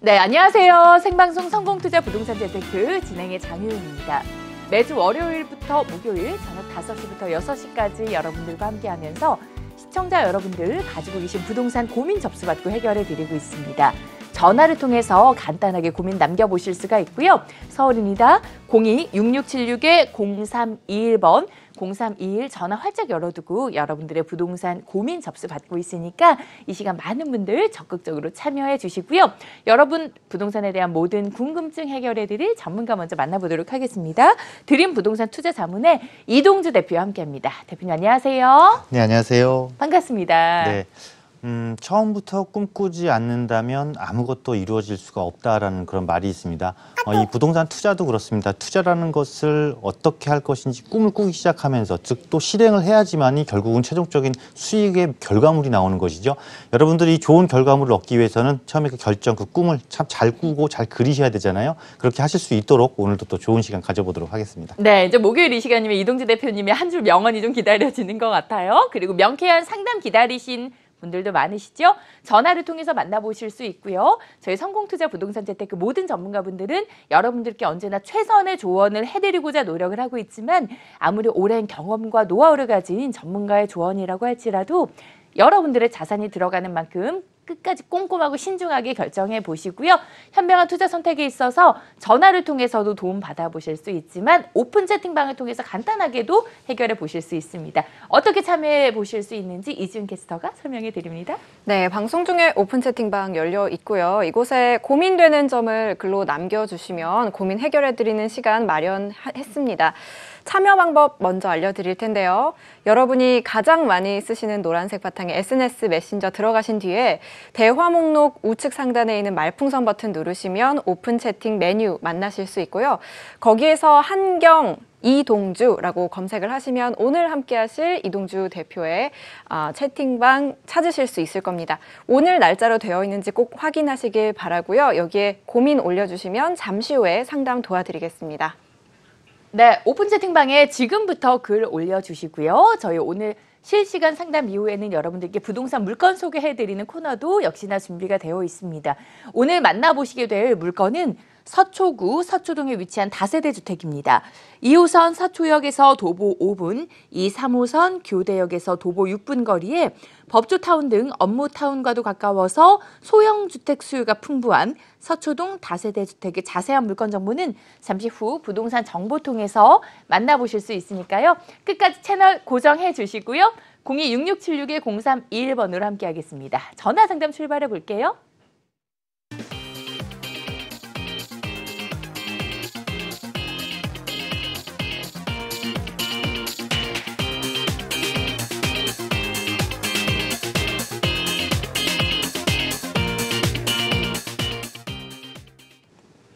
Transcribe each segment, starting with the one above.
네, 안녕하세요. 생방송 성공투자 부동산 재테크 진행의 장효윤입니다. 매주 월요일부터 목요일 저녁 5시부터 6시까지 여러분들과 함께하면서 시청자 여러분들 가지고 계신 부동산 고민 접수받고 해결해드리고 있습니다. 전화를 통해서 간단하게 고민 남겨보실 수가 있고요. 서울입니다. 02-6676-0321번 0321 전화 활짝 열어두고 여러분들의 부동산 고민 접수받고 있으니까 이 시간 많은 분들 적극적으로 참여해 주시고요. 여러분 부동산에 대한 모든 궁금증 해결해드릴 전문가 먼저 만나보도록 하겠습니다. 드림 부동산 투자 자문의 이동주 대표와 함께합니다. 대표님 안녕하세요. 네, 안녕하세요. 반갑습니다. 네. 처음부터 꿈꾸지 않는다면 아무것도 이루어질 수가 없다라는 그런 말이 있습니다. 이 부동산 투자도 그렇습니다. 투자라는 것을 어떻게 할 것인지 꿈을 꾸기 시작하면서 즉 또 실행을 해야지만이 결국은 최종적인 수익의 결과물이 나오는 것이죠. 여러분들이 좋은 결과물을 얻기 위해서는 처음에 그 결정, 그 꿈을 참 잘 꾸고 잘 그리셔야 되잖아요. 그렇게 하실 수 있도록 오늘도 또 좋은 시간 가져보도록 하겠습니다. 네, 이제 목요일 이 시간이면 이동주 대표님의 한 줄 명언이 좀 기다려지는 것 같아요. 그리고 명쾌한 상담 기다리신 분들도 많으시죠? 전화를 통해서 만나보실 수 있고요. 저희 성공투자 부동산 재테크 모든 전문가분들은 여러분들께 언제나 최선의 조언을 해드리고자 노력을 하고 있지만 아무리 오랜 경험과 노하우를 가진 전문가의 조언이라고 할지라도 여러분들의 자산이 들어가는 만큼 끝까지 꼼꼼하고 신중하게 결정해 보시고요. 현명한 투자 선택에 있어서 전화를 통해서도 도움 받아보실 수 있지만 오픈 채팅방을 통해서 간단하게도 해결해 보실 수 있습니다. 어떻게 참여해 보실 수 있는지 이지은 캐스터가 설명해 드립니다. 네, 방송 중에 오픈 채팅방 열려 있고요. 이곳에 고민되는 점을 글로 남겨주시면 고민 해결해 드리는 시간 마련했습니다. 참여 방법 먼저 알려드릴 텐데요. 여러분이 가장 많이 쓰시는 노란색 바탕에 SNS 메신저 들어가신 뒤에 대화 목록 우측 상단에 있는 말풍선 버튼 누르시면 오픈 채팅 메뉴 만나실 수 있고요. 거기에서 한경 이동주라고 검색을 하시면 오늘 함께 하실 이동주 대표의 채팅방 찾으실 수 있을 겁니다. 오늘 날짜로 되어 있는지 꼭 확인하시길 바라고요. 여기에 고민 올려주시면 잠시 후에 상담 도와드리겠습니다. 네, 오픈 채팅방에 지금부터 글 올려주시고요. 저희 오늘 실시간 상담 이후에는 여러분들께 부동산 물건 소개해드리는 코너도 역시나 준비가 되어 있습니다. 오늘 만나보시게 될 물건은 서초구 서초동에 위치한 다세대 주택입니다. 2호선 서초역에서 도보 5분, 2, 3호선 교대역에서 도보 6분 거리에 법조타운 등 업무타운과도 가까워서 소형주택 수요가 풍부한 서초동 다세대 주택의 자세한 물건 정보는 잠시 후 부동산 정보통에서 만나보실 수 있으니까요. 끝까지 채널 고정해 주시고요. 02-6676-0321번으로 함께하겠습니다. 전화 상담 출발해 볼게요.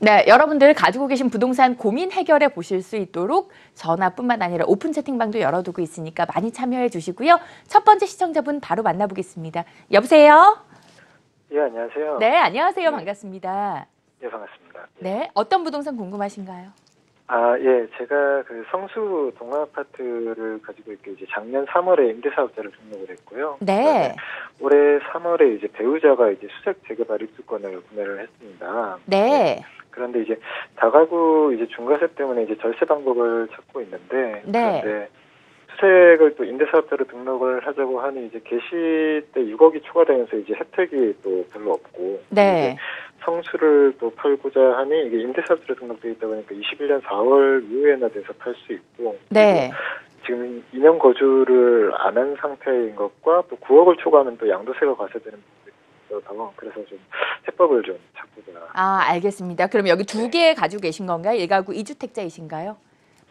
네, 여러분들 가지고 계신 부동산 고민 해결해 보실 수 있도록 전화뿐만 아니라 오픈 채팅방도 열어두고 있으니까 많이 참여해 주시고요. 첫 번째 시청자분 바로 만나보겠습니다. 여보세요? 예, 안녕하세요. 네, 안녕하세요. 반갑습니다. 예, 반갑습니다. 네, 어떤 부동산 궁금하신가요? 예, 제가 그 성수 동아아파트를 가지고 있고 이제 작년 3월에 임대사업자를 등록을 했고요. 네. 올해 3월에 이제 배우자가 이제 수색 재개발 입주권을 구매를 했습니다. 네. 그런데 이제 다가구 이제 중과세 때문에 이제 절세 방법을 찾고 있는데, 네. 그런데 수색을 또 임대사업자로 등록을 하자고 하니 이제 개시 때 6억이 추가되면서 이제 혜택이 또 별로 없고, 네. 성수를 또 팔고자 하니 이게 임대사업자로 등록되어 있다 보니까 21년 4월 이후에나 돼서 팔 수 있고, 네. 지금 2년 거주를 안 한 상태인 것과 또 9억을 초과하면 또 양도세가 과세되는 부분이 있어서 그래서 좀 해법을 좀 찾고자. 알겠습니다. 그럼 여기 두 개 가지고 계신 건가요? 1가구 2주택자이신가요?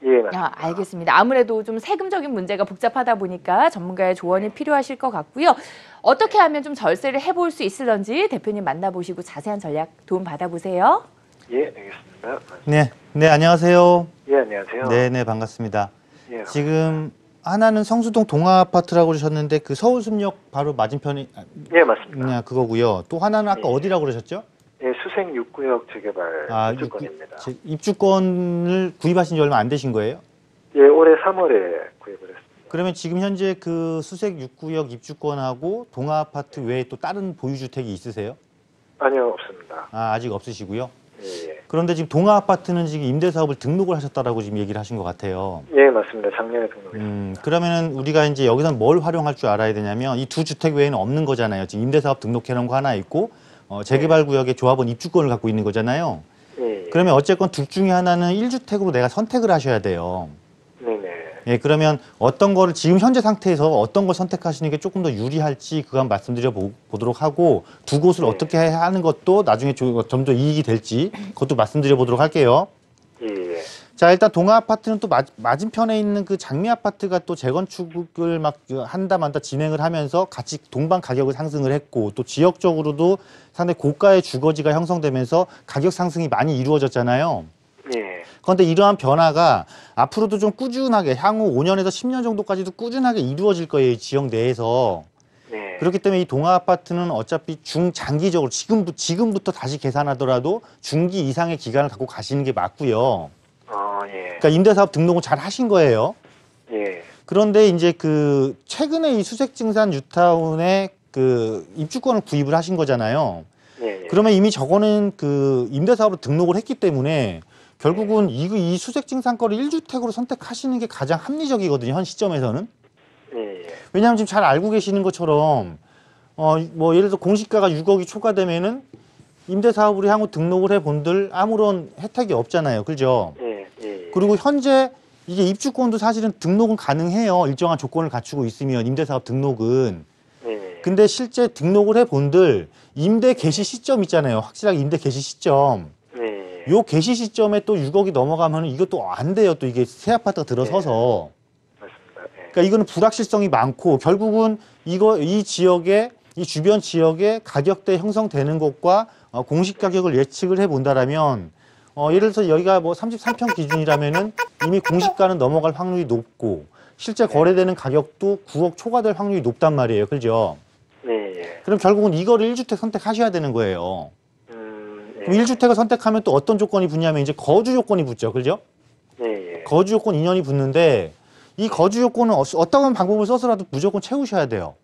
예, 맞습니다. 알겠습니다. 아무래도 좀 세금적인 문제가 복잡하다 보니까 전문가의 조언이 필요하실 것 같고요. 어떻게 하면 좀 절세를 해볼 수 있을런지 대표님 만나보시고 자세한 전략 도움 받아보세요. 예, 알겠습니다. 네, 안녕하세요. 예, 안녕하세요. 네, 반갑습니다. 예, 지금 하나는 성수동 동아아파트라고 그러셨는데 그 서울숲역 바로 맞은편이 예, 맞습니다. 그거고요. 또 하나는 아까 어디라고 그러셨죠? 예, 수색 6구역 재개발 입주권입니다. 입주권을 구입하신 지 얼마 안 되신 거예요? 예, 올해 3월에 구입을 했습니다. 그러면 지금 현재 그 수색 6구역 입주권하고 동아아파트 외에 또 다른 보유주택이 있으세요? 아니요, 없습니다. 아, 아직 없으시고요. 예. 그런데 지금 동아 아파트는 지금 임대사업을 등록을 하셨다라고 지금 얘기를 하신 것 같아요. 예, 맞습니다. 작년에 등록했습니다. 그러면은 우리가 이제 여기서 뭘 활용할 줄 알아야 되냐면 이 두 주택 외에는 없는 거잖아요. 지금 임대사업 등록해놓은 거 하나 있고 재개발 구역의 조합원 입주권을 갖고 있는 거잖아요. 예. 그러면 어쨌건 둘 중에 하나는 1주택으로 내가 선택을 하셔야 돼요. 네네. 예, 그러면 어떤 거를 지금 현재 상태에서 어떤 걸 선택하시는 게 조금 더 유리할지 그거 한번 말씀드려 보도록 하고 두 곳을 어떻게 하는 것도 나중에 좀 더 이익이 될지 그것도 말씀드려 보도록 할게요. 예. 자, 일단 동아 아파트는 또 맞은편에 있는 그 장미 아파트가 또 재건축을 막 한다 만다 진행을 하면서 같이 동반 가격을 상승을 했고 또 지역적으로도 상당히 고가의 주거지가 형성되면서 가격 상승이 많이 이루어졌잖아요. 예. 그런데 이러한 변화가 앞으로도 좀 꾸준하게 향후 5년에서 10년 정도까지도 꾸준하게 이루어질 거예요. 이 지역 내에서. 네. 그렇기 때문에 이 동아 아파트는 어차피 중장기적으로 지금부터 다시 계산하더라도 중기 이상의 기간을 갖고 가시는 게 맞고요. 예. 그러니까 임대사업 등록은 잘 하신 거예요. 예. 그런데 이제 그 최근에 이 수색증산 뉴타운에 그 입주권을 구입을 하신 거잖아요. 예. 그러면 이미 저거는 그 임대사업으로 등록을 했기 때문에 결국은 이 수색증산거를 1주택으로 선택하시는 게 가장 합리적이거든요. 현 시점에서는. 예. 왜냐하면 지금 잘 알고 계시는 것처럼 뭐 예를 들어 공시가가 6억이 초과되면은 임대사업으로 향후 등록을 해본들 아무런 혜택이 없잖아요. 그죠? 예. 예. 그리고 현재 이게 입주권도 사실은 등록은 가능해요. 일정한 조건을 갖추고 있으면 임대사업 등록은. 예. 근데 실제 등록을 해본들 임대 개시 시점 있잖아요. 확실하게 임대 개시 시점. 예. 요 개시 시점에 또 6억이 넘어가면 이것도 안 돼요. 또 이게 새 아파트가 들어서서. 맞습니다. 예. 그러니까 이거는 불확실성이 많고 결국은 이 지역의 이 주변 지역의 가격대 형성되는 것과 공시 가격을 예측을 해본다라면 예를 들어서 여기가 뭐 33평 기준이라면은 이미 공시가는 넘어갈 확률이 높고 실제 거래되는 가격도 9억 초과될 확률이 높단 말이에요. 그죠? 예. 그럼 결국은 이거를 1주택 선택하셔야 되는 거예요. 예. 그럼 1주택을 선택하면 또 어떤 조건이 붙냐면 이제 거주 요건이 붙죠. 그죠? 예. 거주 요건 2년이 붙는데 이 거주 요건은 어떤 방법을 써서라도 무조건 채우셔야 돼요.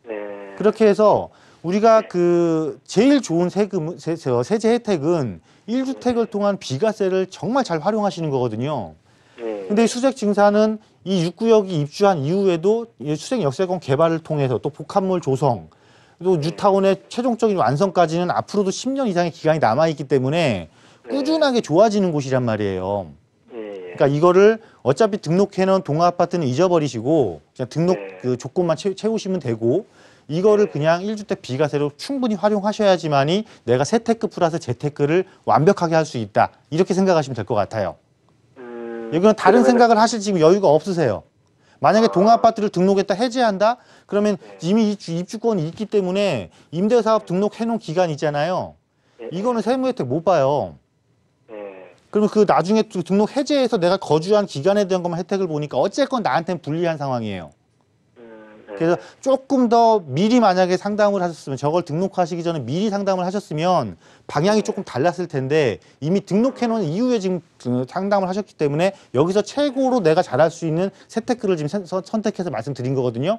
네. 그렇게 해서 우리가 그 제일 좋은 세제 혜택은 1주택을 통한 비과세를 정말 잘 활용하시는 거거든요. 예. 근데 이 수색 증사는 이 6구역이 입주한 이후에도 이 수색 역세권 개발을 통해서 또 복합물 조성, 또 뉴타운의 최종적인 완성까지는 앞으로도 10년 이상의 기간이 남아있기 때문에 꾸준하게 좋아지는 곳이란 말이에요. 그러니까 이거를 어차피 등록해놓은 동아 아파트는 잊어버리시고 그냥 등록 그 조건만 채우시면 되고 이거를 그냥 1주택 비과세로 충분히 활용하셔야지만이 내가 세테크 플러스 재테크를 완벽하게 할 수 있다. 이렇게 생각하시면 될 것 같아요. 이거는 다른 생각을 하실 지금 여유가 없으세요. 만약에 동아 아파트를 등록했다 해제한다? 그러면 이미 입주권이 있기 때문에 임대사업 등록해놓은 기간 있잖아요. 이거는 세무 혜택 못 봐요. 그러면 그 나중에 등록 해제해서 내가 거주한 기간에 대한 것만 혜택을 보니까 어쨌건 나한테는 불리한 상황이에요. 그래서 조금 더 미리 만약에 상담을 하셨으면 저걸 등록하시기 전에 미리 상담을 하셨으면 방향이 조금 달랐을 텐데 이미 등록해 놓은 이후에 지금 상담을 하셨기 때문에 여기서 최고로 내가 잘할 수 있는 세테크를 지금 선택해서 말씀드린 거거든요.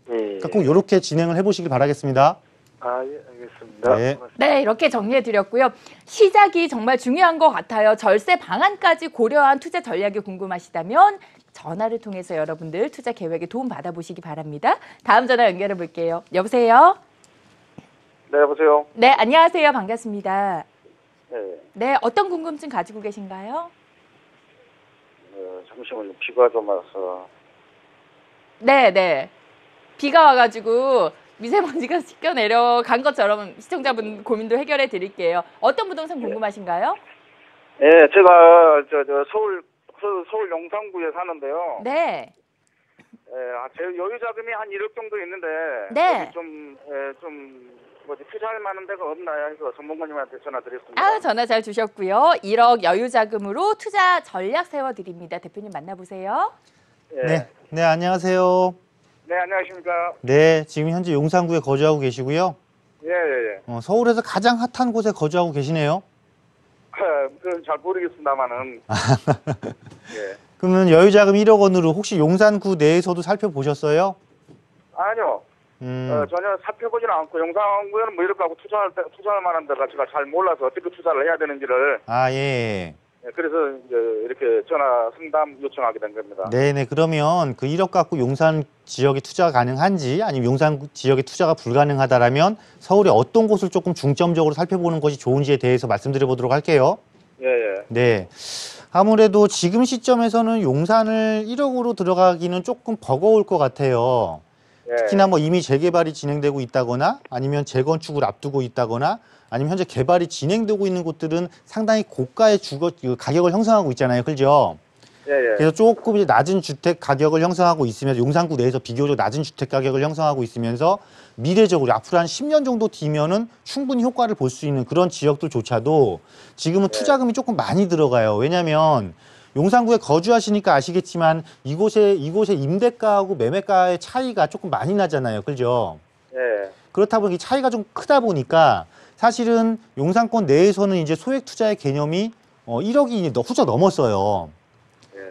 그러니까 꼭 이렇게 진행을 해보시길 바라겠습니다. 아, 예, 알겠습니다. 네. 네, 이렇게 정리해 드렸고요. 시작이 정말 중요한 것 같아요. 절세 방안까지 고려한 투자 전략이 궁금하시다면 전화를 통해서 여러분들 투자 계획에 도움 받아보시기 바랍니다. 다음 전화 연결해 볼게요. 여보세요? 네, 여보세요? 네, 안녕하세요. 반갑습니다. 네, 네, 어떤 궁금증 가지고 계신가요? 잠시만요. 비가 좀 와서. 네, 네. 비가 와가지고 미세먼지가 씻겨 내려간 것처럼 시청자분 고민도 해결해 드릴게요. 어떤 부동산 궁금하신가요? 네, 제가 서울 용산구에 사는데요. 네. 제 여유 자금이 한 1억 정도 있는데 네. 어디 투자할 만한 데가 없나요? 해서 전문가님한테 전화드렸습니다. 아, 전화 잘 주셨고요. 1억 여유 자금으로 투자 전략 세워드립니다. 대표님 만나보세요. 네, 네 안녕하세요. 네, 안녕하십니까? 네, 지금 현재 용산구에 거주하고 계시고요. 예. 서울에서 가장 핫한 곳에 거주하고 계시네요. 그건 잘 모르겠습니다만은. 예. 그러면 여유자금 1억 원으로 혹시 용산구 내에서도 살펴보셨어요? 아니요. 전혀 살펴보지는 않고 용산구에는 뭐 이렇게 하고 투자할 만한 데가 제가 잘 몰라서 어떻게 투자를 해야 되는지를 아, 예. 그래서 이제 이렇게 전화 상담 요청하게 된 겁니다. 네네. 그러면 그 1억 갖고 용산 지역에 투자가 가능한지 아니면 용산 지역에 투자가 불가능하다라면 서울의 어떤 곳을 조금 중점적으로 살펴보는 것이 좋은지에 대해서 말씀드려 보도록 할게요. 예, 예. 네. 아무래도 지금 시점에서는 용산을 1억으로 들어가기는 조금 버거울 것 같아요. 예. 특히나 뭐 이미 재개발이 진행되고 있다거나 아니면 재건축을 앞두고 있다거나 아니면 현재 개발이 진행되고 있는 곳들은 상당히 고가의 가격을 형성하고 있잖아요. 그죠? 예, 예. 그래서 조금 이제 낮은 주택 가격을 형성하고 있으면서 용산구 내에서 비교적 낮은 주택 가격을 형성하고 있으면서 미래적으로 앞으로 한 10년 정도 뒤면은 충분히 효과를 볼 수 있는 그런 지역들조차도 지금은 투자금이 조금 많이 들어가요. 왜냐하면 용산구에 거주하시니까 아시겠지만 이곳의 임대가하고 매매가의 차이가 조금 많이 나잖아요. 그죠? 예. 그렇다 보니 차이가 좀 크다 보니까 사실은 용산권 내에서는 이제 소액 투자의 개념이 1억이 훌쩍 넘었어요.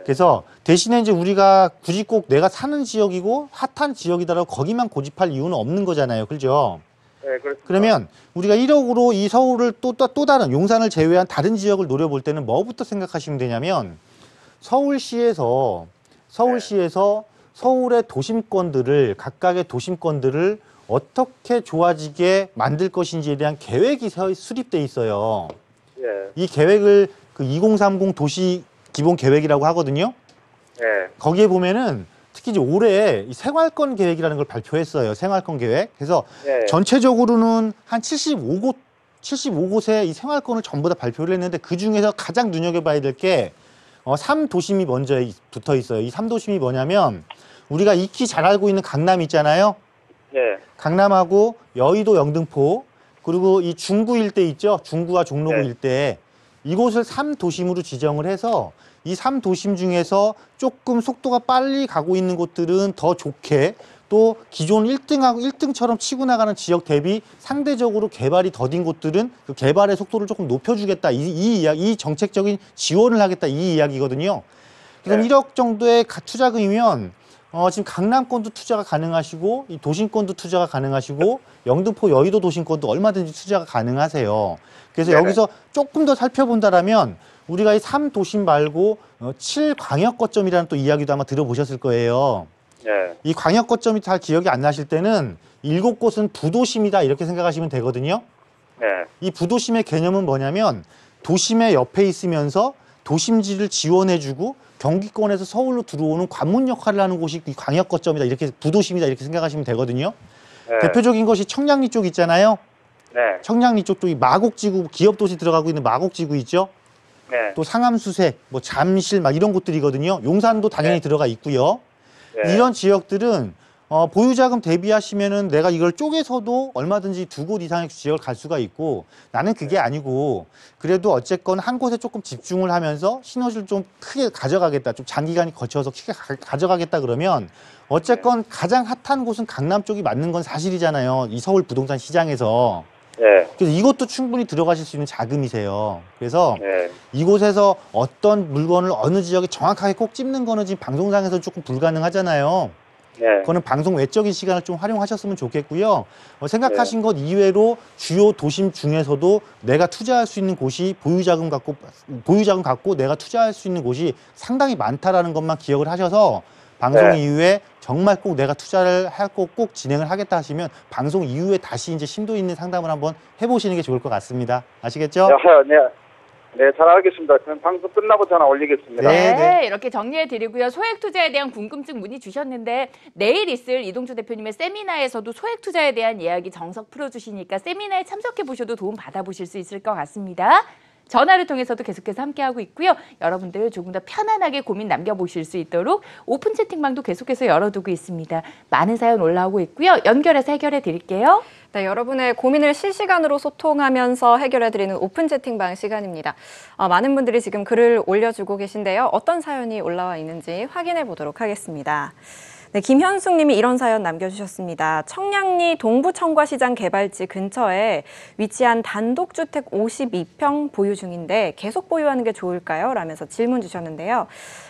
그래서 대신에 이제 우리가 굳이 꼭 내가 사는 지역이고 핫한 지역이다라고 거기만 고집할 이유는 없는 거잖아요. 그죠? 네, 그렇습니다. 그러면 우리가 1억으로 이 서울을 또 다른 용산을 제외한 다른 지역을 노려볼 때는 뭐부터 생각하시면 되냐면 서울시에서 서울의 각각의 도심권들을 어떻게 좋아지게 만들 것인지에 대한 계획이 수립돼 있어요. 예. 이 계획을 그 2030 도시 기본 계획이라고 하거든요. 예. 거기에 보면은 특히 이제 올해 이 생활권 계획이라는 걸 발표했어요. 생활권 계획. 그래서 예. 전체적으로는 한 75곳에 이 생활권을 전부 다 발표를 했는데 그 중에서 가장 눈여겨봐야 될 게 3도심이 먼저 붙어 있어요. 이 3도심이 뭐냐면 우리가 익히 잘 알고 있는 강남 있잖아요. 예. 강남하고 여의도 영등포 그리고 이 중구 일대 있죠. 중구와 종로구 네. 일대 이곳을 3도심으로 지정을 해서 이 3도심 중에서 조금 속도가 빨리 가고 있는 곳들은 더 좋게 또 기존 1등처럼 치고 나가는 지역 대비 상대적으로 개발이 더딘 곳들은 그 개발의 속도를 조금 높여주겠다. 이 정책적인 지원을 하겠다. 이 이야기거든요. 그럼 네. 1억 정도의 투자금이면 지금 강남권도 투자가 가능하시고 이 도심권도 투자가 가능하시고 영등포 여의도 도심권도 얼마든지 투자가 가능하세요. 그래서 네네. 여기서 조금 더 살펴본다라면 우리가 이 3도심 말고 7광역거점이라는 또 이야기도 아마 들어보셨을 거예요. 예. 이 광역거점이 잘 기억이 안 나실 때는 7곳은 부도심이다 이렇게 생각하시면 되거든요. 예. 이 부도심의 개념은 뭐냐면 도심의 옆에 있으면서 도심지를 지원해주고 경기권에서 서울로 들어오는 관문 역할을 하는 곳이 이 광역거점이다 이렇게 부도심이다 이렇게 생각하시면 되거든요. 예. 대표적인 것이 청량리 쪽 있잖아요. 네. 청량리 쪽도 이 마곡지구 기업도시 들어가고 있는 마곡지구 있죠. 네. 또 상암수색, 뭐 잠실 막 이런 곳들이거든요. 용산도 당연히 네. 들어가 있고요. 예. 이런 지역들은 보유자금 대비하시면은 내가 이걸 쪼개서도 얼마든지 2곳 이상의 지역을 갈 수가 있고 나는 그게 아니고 그래도 어쨌건 한 곳에 조금 집중을 하면서 시너지를 좀 크게 가져가겠다. 좀 장기간 거쳐서 크게 가져가겠다 그러면 어쨌건 가장 핫한 곳은 강남 쪽이 맞는 건 사실이잖아요. 이 서울 부동산 시장에서. 예. 그래서 이것도 충분히 들어가실 수 있는 자금이세요. 그래서 예. 이곳에서 어떤 물건을 어느 지역에 정확하게 꼭 찝는 거는 지금 방송상에서 조금 불가능하잖아요. 예. 그거는 방송 외적인 시간을 좀 활용하셨으면 좋겠고요. 생각하신 것 이외로 주요 도심 중에서도 내가 투자할 수 있는 곳이 보유자금 갖고 내가 투자할 수 있는 곳이 상당히 많다라는 것만 기억을 하셔서 방송 네. 이후에 정말 꼭 내가 투자를 하고 꼭 진행을 하겠다 하시면 방송 이후에 다시 이제 심도 있는 상담을 한번 해보시는 게 좋을 것 같습니다. 아시겠죠? 네. 네, 잘 알겠습니다. 그럼 방송 끝나고 전화 올리겠습니다. 네. 네, 이렇게 정리해드리고요. 소액 투자에 대한 궁금증 문의 주셨는데 내일 있을 이동주 대표님의 세미나에서도 소액 투자에 대한 이야기 정석 풀어주시니까 세미나에 참석해보셔도 도움 받아보실 수 있을 것 같습니다. 전화를 통해서도 계속해서 함께하고 있고요. 여러분들 조금 더 편안하게 고민 남겨보실 수 있도록 오픈 채팅방도 계속해서 열어두고 있습니다. 많은 사연 올라오고 있고요. 연결해서 해결해 드릴게요. 네, 여러분의 고민을 실시간으로 소통하면서 해결해드리는 오픈 채팅방 시간입니다. 많은 분들이 지금 글을 올려주고 계신데요. 어떤 사연이 올라와 있는지 확인해 보도록 하겠습니다. 네, 김현숙 님이 이런 사연 남겨주셨습니다. 청량리 동부청과시장 개발지 근처에 위치한 단독주택 52평 보유 중인데 계속 보유하는 게 좋을까요? 라면서 질문 주셨는데요.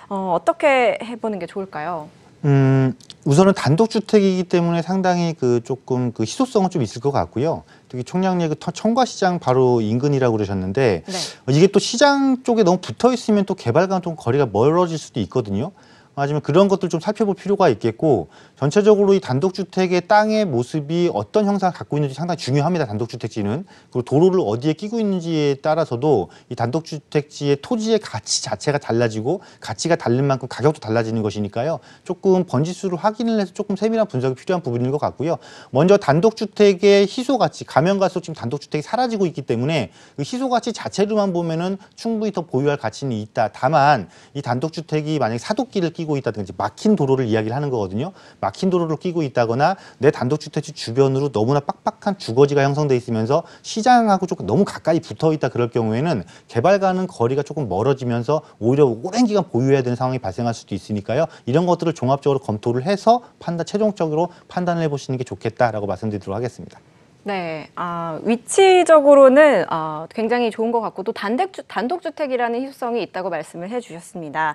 어떻게 해보는 게 좋을까요? 우선은 단독주택이기 때문에 상당히 조금 희소성은 좀 있을 것 같고요. 특히 총량리 청과시장 바로 인근이라고 그러셨는데 네. 이게 또 시장 쪽에 너무 붙어 있으면 또 개발과는 좀 거리가 멀어질 수도 있거든요. 하지만 그런 것들 좀 살펴볼 필요가 있겠고 전체적으로 이 단독주택의 땅의 모습이 어떤 형상을 갖고 있는지 상당히 중요합니다. 단독주택지는. 그리고 도로를 어디에 끼고 있는지에 따라서도 이 단독주택지의 토지의 가치 자체가 달라지고 가치가 다른 만큼 가격도 달라지는 것이니까요. 조금 번지수를 확인을 해서 조금 세밀한 분석이 필요한 부분인 것 같고요. 먼저 단독주택의 희소가치, 가면 갈수록 지금 단독주택이 사라지고 있기 때문에 그 희소가치 자체로만 보면은 충분히 더 보유할 가치는 있다. 다만 이 단독주택이 만약에 사도길을 끼고 있다든지 막힌 도로를 이야기를 하는 거거든요. 막힌 도로를 끼고 있다거나 내 단독주택지 주변으로 너무나 빡빡한 주거지가 형성돼 있으면서 시장하고 조금 너무 가까이 붙어 있다 그럴 경우에는 개발과는 거리가 조금 멀어지면서 오히려 오랜 기간 보유해야 되는 상황이 발생할 수도 있으니까요. 이런 것들을 종합적으로 검토를 해서 최종적으로 판단을 해보시는 게 좋겠다라고 말씀드리도록 하겠습니다. 네, 위치적으로는 굉장히 좋은 것 같고 또 단독주택이라는 희소성이 있다고 말씀을 해주셨습니다.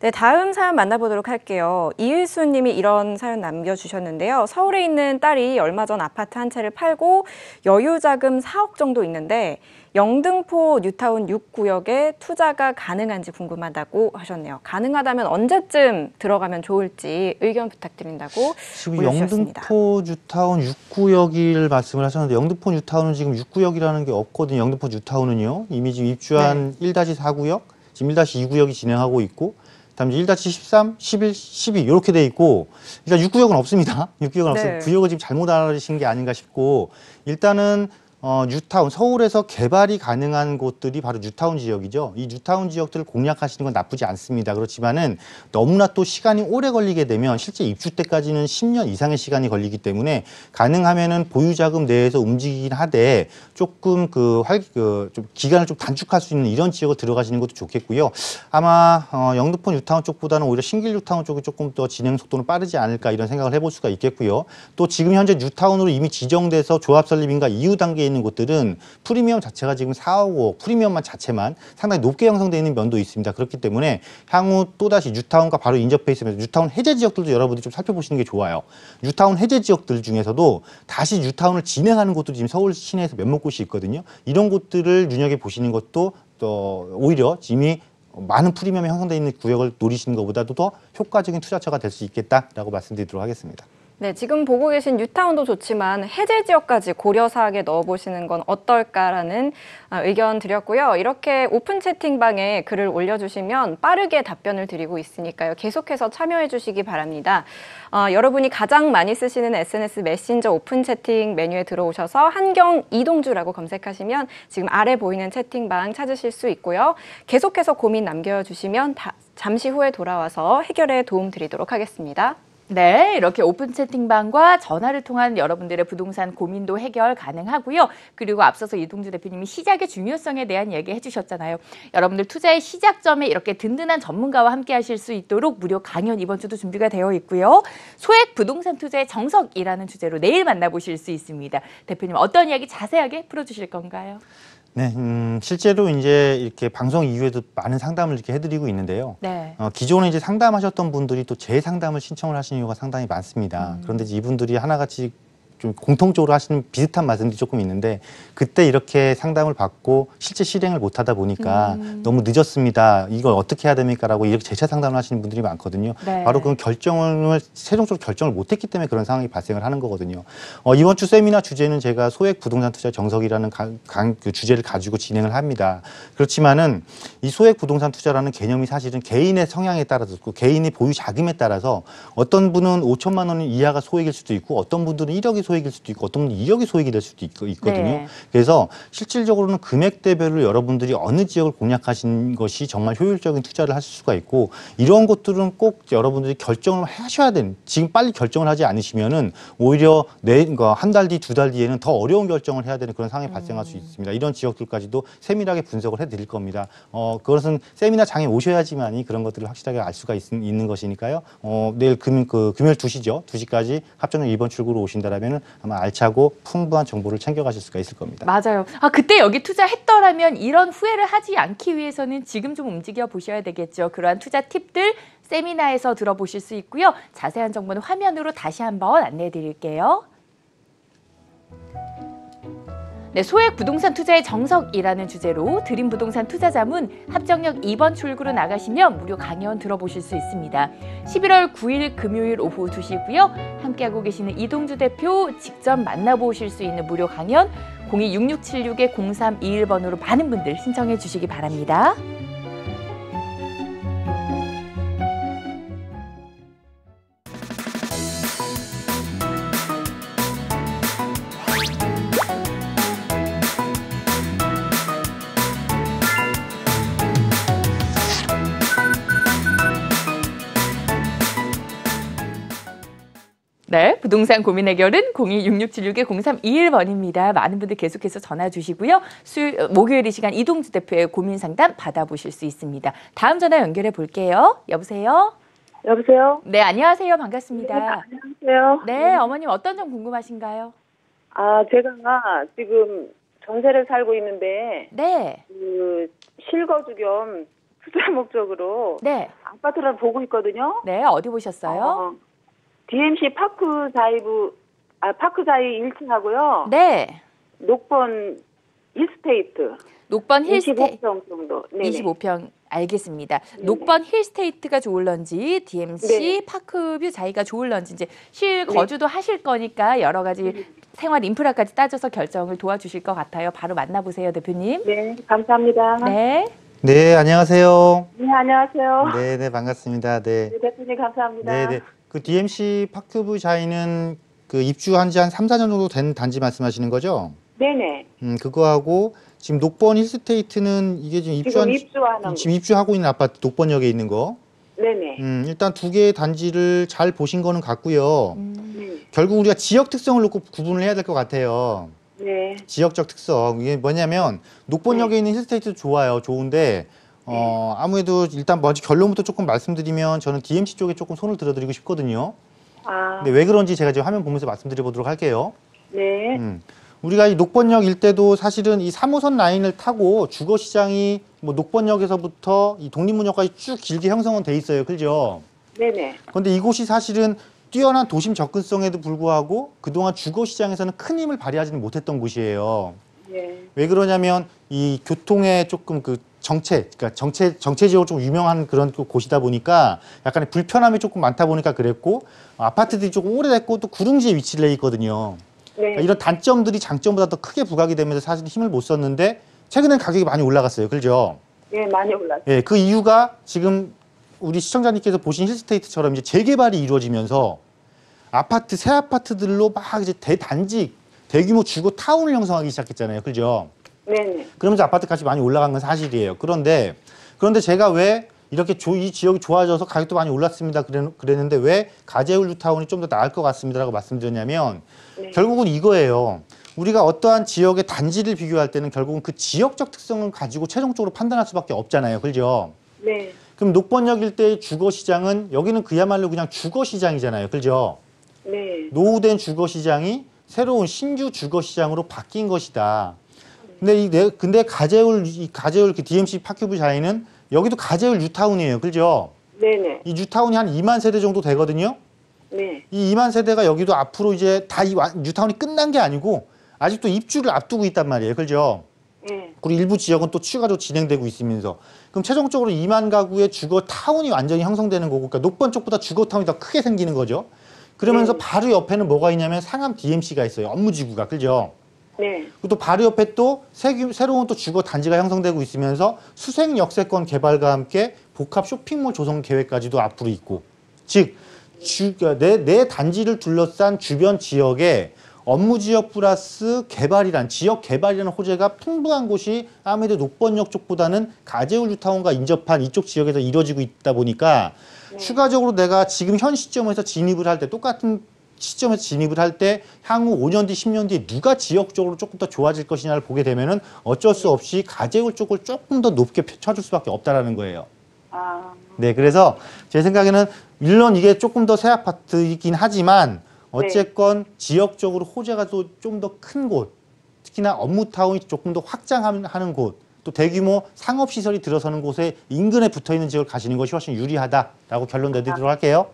네, 다음 사연 만나보도록 할게요. 이일수 님이 이런 사연 남겨주셨는데요. 서울에 있는 딸이 얼마 전 아파트 한 채를 팔고 여유자금 4억 정도 있는데 영등포 뉴타운 6구역에 투자가 가능한지 궁금하다고 하셨네요. 가능하다면 언제쯤 들어가면 좋을지 의견 부탁드린다고 지금 올려주셨습니다. 영등포 뉴타운 6구역을 말씀을 하셨는데 영등포 뉴타운은 지금 6구역이라는 게 없거든요. 영등포 뉴타운은요. 이미 지금 입주한 1-4구역, 지금 1-2구역이 진행하고 있고 다음에 1-13, 11, 12 이렇게 돼 있고 일단 6구역은 없습니다. 6구역은 없어요. 구역을 지금 잘못 알아주신 게 아닌가 싶고 일단은 뉴타운, 서울에서 개발이 가능한 곳들이 바로 뉴타운 지역이죠. 이 뉴타운 지역들을 공략하시는 건 나쁘지 않습니다. 그렇지만은 너무나 또 시간이 오래 걸리게 되면 실제 입주 때까지는 10년 이상의 시간이 걸리기 때문에 가능하면은 보유자금 내에서 움직이긴 하되 조금 좀 기간을 좀 단축할 수 있는 이런 지역을 들어가시는 것도 좋겠고요. 아마 영등포 뉴타운 쪽보다는 오히려 신길 뉴타운 쪽이 조금 더 진행 속도는 빠르지 않을까 이런 생각을 해볼 수가 있겠고요. 또 지금 현재 뉴타운으로 이미 지정돼서 조합 설립인가 이후 단계에 있는 곳들은 프리미엄 자체가 지금 4억 5억 프리미엄만 자체만 상당히 높게 형성되어 있는 면도 있습니다. 그렇기 때문에 향후 또다시 뉴타운과 바로 인접해 있으면서 뉴타운 해제 지역들도 여러분들이 좀 살펴보시는 게 좋아요. 뉴타운 해제 지역들 중에서도 다시 뉴타운을 진행하는 곳도 지금 서울 시내에서 몇몇 곳이 있거든요. 이런 곳들을 눈여겨보시는 것도 또 오히려 이미 많은 프리미엄이 형성되어 있는 구역을 노리시는 것보다도 더 효과적인 투자처가 될 수 있겠다라고 말씀드리도록 하겠습니다. 네, 지금 보고 계신 뉴타운도 좋지만 해제 지역까지 고려 사항에 넣어보시는 건 어떨까라는 의견 드렸고요. 이렇게 오픈 채팅방에 글을 올려주시면 빠르게 답변을 드리고 있으니까요. 계속해서 참여해 주시기 바랍니다. 여러분이 가장 많이 쓰시는 SNS 메신저 오픈 채팅 메뉴에 들어오셔서 한경 이동주라고 검색하시면 지금 아래 보이는 채팅방 찾으실 수 있고요. 계속해서 고민 남겨주시면 잠시 후에 돌아와서 해결에 도움 드리도록 하겠습니다. 네, 이렇게 오픈 채팅방과 전화를 통한 여러분들의 부동산 고민도 해결 가능하고요. 그리고 앞서서 이동주 대표님이 시작의 중요성에 대한 얘기 해주셨잖아요. 여러분들 투자의 시작점에 이렇게 든든한 전문가와 함께 하실 수 있도록 무료 강연 이번 주도 준비가 되어 있고요. 소액 부동산 투자의 정석이라는 주제로 내일 만나보실 수 있습니다. 대표님 어떤 이야기 자세하게 풀어주실 건가요? 네, 실제로 이제 이렇게 방송 이후에도 많은 상담을 이렇게 해드리고 있는데요. 네. 기존에 이제 상담하셨던 분들이 또 재상담을 신청을 하시는 경우가 상당히 많습니다. 그런데 이제 이분들이 하나같이 좀 공통적으로 하시는 비슷한 말씀들이 조금 있는데 그때 이렇게 상담을 받고 실제 실행을 못 하다 보니까 너무 늦었습니다. 이걸 어떻게 해야 됩니까? 라고 이렇게 재차 상담을 하시는 분들이 많거든요. 네. 바로 그 결정을 최종적으로 결정을 못 했기 때문에 그런 상황이 발생을 하는 거거든요. 이번 주 세미나 주제는 제가 소액 부동산 투자 정석이라는 그 주제를 가지고 진행을 합니다. 그렇지만은 이 소액 부동산 투자라는 개념이 사실은 개인의 성향에 따라서 개인의 보유 자금에 따라서 어떤 분은 5천만 원 이하가 소액일 수도 있고 어떤 분들은 1억이 소액일 수도 있고 어떤 분은 2억이 소액이 될 수도 있거든요. 네. 그래서 실질적으로는 금액대별로 여러분들이 어느 지역을 공략하신 것이 정말 효율적인 투자를 하실 수가 있고 이런 것들은 꼭 여러분들이 결정을 하셔야 되는 지금 빨리 결정을 하지 않으시면은 오히려 한 달 뒤, 2달 뒤에는 더 어려운 결정을 해야 되는 그런 상황이 발생할 수 있습니다. 이런 지역들까지도 세밀하게 분석을 해드릴 겁니다. 그것은 세미나장에 오셔야지만이 그런 것들을 확실하게 알 수가 있는 것이니까요. 내일 금요일 2시죠. 2시까지 합정역 2번 출구로 오신다라면 아마 알차고 풍부한 정보를 챙겨가실 수가 있을 겁니다. 맞아요. 그때 여기 투자했더라면 이런 후회를 하지 않기 위해서는 지금 좀 움직여 보셔야 되겠죠. 그러한 투자 팁들 세미나에서 들어보실 수 있고요. 자세한 정보는 화면으로 다시 한번 안내해 드릴게요. 네, 소액 부동산 투자의 정석이라는 주제로 드림 부동산 투자자문 합정역 2번 출구로 나가시면 무료 강연 들어보실 수 있습니다. 11월 9일 금요일 오후 2시고요. 함께하고 계시는 이동주 대표 직접 만나보실 수 있는 무료 강연 026676-0321번으로 많은 분들 신청해 주시기 바랍니다. 네, 부동산 고민 해결은 026676-0321번입니다. 많은 분들 계속해서 전화 주시고요. 목요일 이 시간 이동주 대표의 고민 상담 받아보실 수 있습니다. 다음 전화 연결해 볼게요. 여보세요? 여보세요? 네, 안녕하세요. 반갑습니다. 네, 안녕하세요. 네, 어머님 어떤 점 궁금하신가요? 제가 지금 전세를 살고 있는데, 네, 실거주 겸 투자 목적으로 네, 아파트를 보고 있거든요. 네, 어디 보셨어요? DMC 파크자이 1층하고요. 네, 녹번 힐스테이트. 녹번 힐스테이트. 25평 정도. 네네. 25평 알겠습니다. 네네. 녹번 힐스테이트가 좋을런지 DMC 네. 파크뷰 자이가 좋을런지 이제 실거주도 하실 거니까 여러 가지 생활 인프라까지 따져서 결정을 도와주실 것 같아요. 바로 만나보세요, 대표님. 네, 감사합니다. 네. 네, 안녕하세요. 네, 안녕하세요. 네, 네, 반갑습니다. 네. 네, 대표님 감사합니다. 네, 네. 그 DMC 파크뷰 자이는 그 입주한 지 한 3, 4년 정도 된 단지 말씀하시는 거죠? 네네. 그거하고 지금 녹번 힐스테이트는 이게 지금 지금 입주하고 있는 아파트 녹번역에 있는 거. 네네. 일단 두 개의 단지를 잘 보신 거는 같고요. 네. 결국 우리가 지역 특성을 놓고 구분을 해야 될 것 같아요. 네. 지역적 특성. 이게 뭐냐면 녹번역에 있는 힐스테이트도 좋아요. 좋은데 아무래도 일단 먼저 결론부터 조금 말씀드리면 저는 DMC 쪽에 조금 손을 들어드리고 싶거든요. 근데 왜 그런지 제가 지금 화면 보면서 말씀드려 보도록 할게요. 네. 우리가 이 녹번역 일대도 사실은 이 3호선 라인을 타고 주거 시장이 뭐 녹번역에서부터 이 독립문역까지 쭉 길게 형성은 돼 있어요. 그죠? 네네. 그런데 이곳이 사실은 뛰어난 도심 접근성에도 불구하고 그동안 주거 시장에서는 큰 힘을 발휘하지는 못했던 곳이에요. 네. 왜 그러냐면 이 교통에 조금 그 그러니까 정체적으로 좀 유명한 그런 곳이다 보니까 약간의 불편함이 조금 많다 보니까 그랬고 아파트들이 조금 오래됐고 또 구릉지에 위치를 해 있거든요. 네. 그러니까 이런 단점들이 장점보다 더 크게 부각이 되면서 사실 힘을 못 썼는데 최근엔 가격이 많이 올라갔어요. 그렇죠? 네, 많이 올랐어요. 예, 그 이유가 지금 우리 시청자님께서 보신 힐스테이트처럼 이제 재개발이 이루어지면서 새 아파트들로 막 이제 대규모 주거 타운을 형성하기 시작했잖아요. 그죠? 네네. 그러면서 아파트 값이 많이 올라간 건 사실이에요. 그런데 제가 왜 이렇게 이 지역이 좋아져서 가격도 많이 올랐습니다. 그랬는데 왜 가재울 뉴타운이 좀 더 나을 것 같습니다라고 말씀드렸냐면 결국은 이거예요. 우리가 어떠한 지역의 단지를 비교할 때는 결국은 그 지역적 특성을 가지고 최종적으로 판단할 수밖에 없잖아요. 그죠? 네. 그럼 녹번역 일대의 주거 시장은 여기는 그야말로 그냥 주거 시장이잖아요. 그죠? 네. 노후된 주거 시장이 새로운 신규 주거 시장으로 바뀐 것이다. 근데 가재울 그 DMC 파크뷰 자이는 여기도 가재울 뉴타운이에요. 그죠? 네네. 이 뉴타운이 한 2만 세대 정도 되거든요. 네. 이 2만 세대가 여기도 앞으로 이제 다 이 뉴타운이 끝난 게 아니고 아직도 입주를 앞두고 있단 말이에요. 그죠? 네. 그리고 일부 지역은 또 추가로 진행되고 있으면서 그럼 최종적으로 2만 가구의 주거 타운이 완전히 형성되는 거고 그러니까 녹번 쪽보다 주거 타운이 더 크게 생기는 거죠. 그러면서 바로 옆에는 뭐가 있냐면 상암 DMC가 있어요. 업무지구가. 그죠? 네. 그리고 또 바로 옆에 또 새로운 또 주거 단지가 형성되고 있으면서 수색 역세권 개발과 함께 복합 쇼핑몰 조성 계획까지도 앞으로 있고 즉 내 단지를 둘러싼 주변 지역에 업무 지역 플러스 지역 개발이라는 호재가 풍부한 곳이 아무래도 녹번역 쪽보다는 가재울 뉴타운과 인접한 이쪽 지역에서 이루어지고 있다 보니까 추가적으로 내가 지금 현 시점에서 진입을 할 때 똑같은 시점에서 진입을 할 때 향후 5년 뒤, 10년 뒤에 누가 지역적으로 조금 더 좋아질 것이냐를 보게 되면은 어쩔 수 없이 가재울 쪽을 조금 더 높게 쳐줄 수밖에 없다라는 거예요. 네, 그래서 제 생각에는 물론 이게 조금 더 새 아파트이긴 하지만 어쨌건 지역적으로 호재가 또 좀 더 큰 곳, 특히나 업무타운이 조금 더 확장하는 곳, 또 대규모 상업시설이 들어서는 곳에 인근에 붙어있는 지역을 가시는 것이 훨씬 유리하다라고 결론 내드리도록 할게요.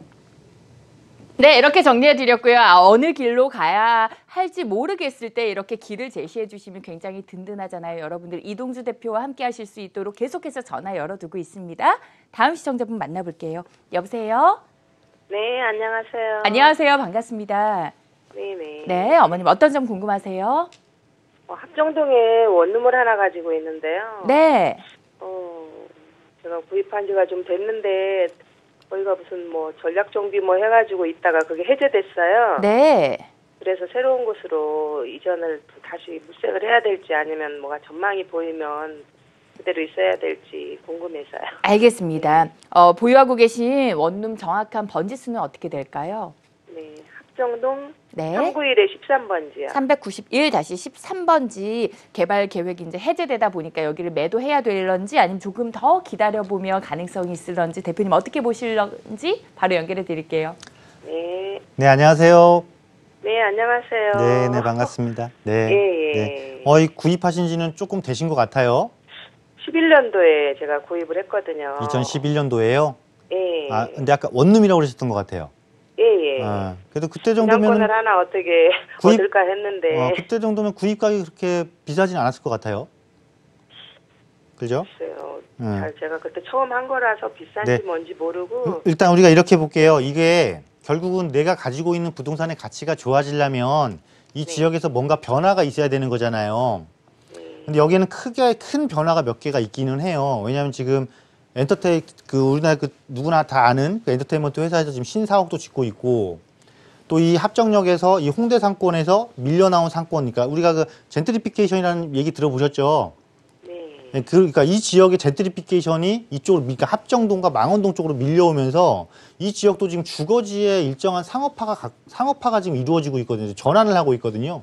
네, 이렇게 정리해 드렸고요. 어느 길로 가야 할지 모르겠을 때 이렇게 길을 제시해 주시면 굉장히 든든하잖아요. 여러분들 이동주 대표와 함께 하실 수 있도록 계속해서 전화 열어두고 있습니다. 다음 시청자분 만나볼게요. 여보세요? 네, 안녕하세요. 안녕하세요. 반갑습니다. 네네. 네, 어머님 어떤 점 궁금하세요? 합정동에 원룸을 하나 가지고 있는데요. 네. 제가 구입한 지가 좀 됐는데, 거기가 무슨 뭐 전략정비 뭐 해가지고 있다가 그게 해제됐어요. 네. 그래서 새로운 곳으로 이전을 다시 물색을 해야 될지 아니면 뭐가 전망이 보이면 그대로 있어야 될지 궁금해서요. 알겠습니다. 보유하고 계신 원룸 정확한 번지 수는 어떻게 될까요? 네, 합정동 네. 391에 13번지요. 391-13번지 개발 계획이 이제 해제되다 보니까 여기를 매도해야 될런지 아니면 조금 더 기다려보면 가능성이 있을런지 대표님 어떻게 보실런지 바로 연결해 드릴게요. 네. 네, 안녕하세요. 네, 안녕하세요. 네, 네, 반갑습니다. 네. 예, 예. 네. 이 구입하신 지는 조금 되신 것 같아요. 11년도에 제가 구입을 했거든요. 2011년도에요. 예. 근데 아까 원룸이라고 그러셨던 것 같아요. 예, 예. 그래도 그때 정도면 분양권을 하나 어떻게 얻을까 했는데. 그때 정도면 구입 가격이 그렇게 비싸진 않았을 것 같아요. 그죠? 글쎄요. 잘 제가 그때 처음 한 거라서 비싼지 네. 뭔지 모르고. 일단 우리가 이렇게 볼게요. 이게 결국은 내가 가지고 있는 부동산의 가치가 좋아지려면 이 네. 지역에서 뭔가 변화가 있어야 되는 거잖아요. 근데 여기에는 크게 큰 변화가 몇 개가 있기는 해요. 왜냐하면 지금 우리나라 누구나 다 아는 그 엔터테인먼트 회사에서 지금 신사옥도 짓고 있고, 또 이 합정역에서 이 홍대 상권에서 밀려 나온 상권이니까 우리가 그 젠트리피케이션이라는 얘기 들어보셨죠? 네. 그러니까 이 지역의 젠트리피케이션이 이쪽으로, 그러니까 합정동과 망원동 쪽으로 밀려오면서 이 지역도 지금 주거지의 일정한 상업화가 지금 이루어지고 있거든요. 전환을 하고 있거든요.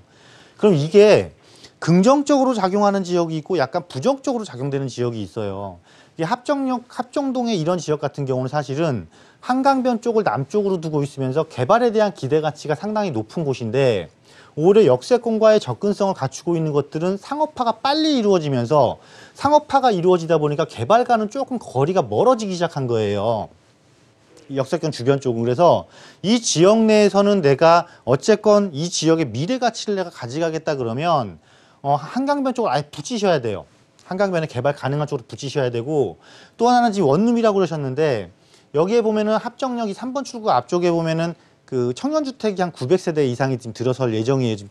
그럼 이게 긍정적으로 작용하는 지역이 있고 약간 부정적으로 작용되는 지역이 있어요. 이 합정동의 이런 지역 같은 경우는 사실은 한강변 쪽을 남쪽으로 두고 있으면서 개발에 대한 기대 가치가 상당히 높은 곳인데, 오히려 역세권과의 접근성을 갖추고 있는 것들은 상업화가 빨리 이루어지면서 상업화가 이루어지다 보니까 개발과는 조금 거리가 멀어지기 시작한 거예요. 역세권 주변 쪽은. 그래서 이 지역 내에서는 내가 어쨌건 이 지역의 미래 가치를 내가 가져가겠다 그러면 한강변 쪽을 아예 붙이셔야 돼요. 한강변에 개발 가능한 쪽으로 붙이셔야 되고, 또 하나는 지금 원룸이라고 그러셨는데, 여기에 보면은 합정역이 3번 출구 앞쪽에 보면은 그 청년주택이 한 900세대 이상이 지금 들어설 예정이에요. 지금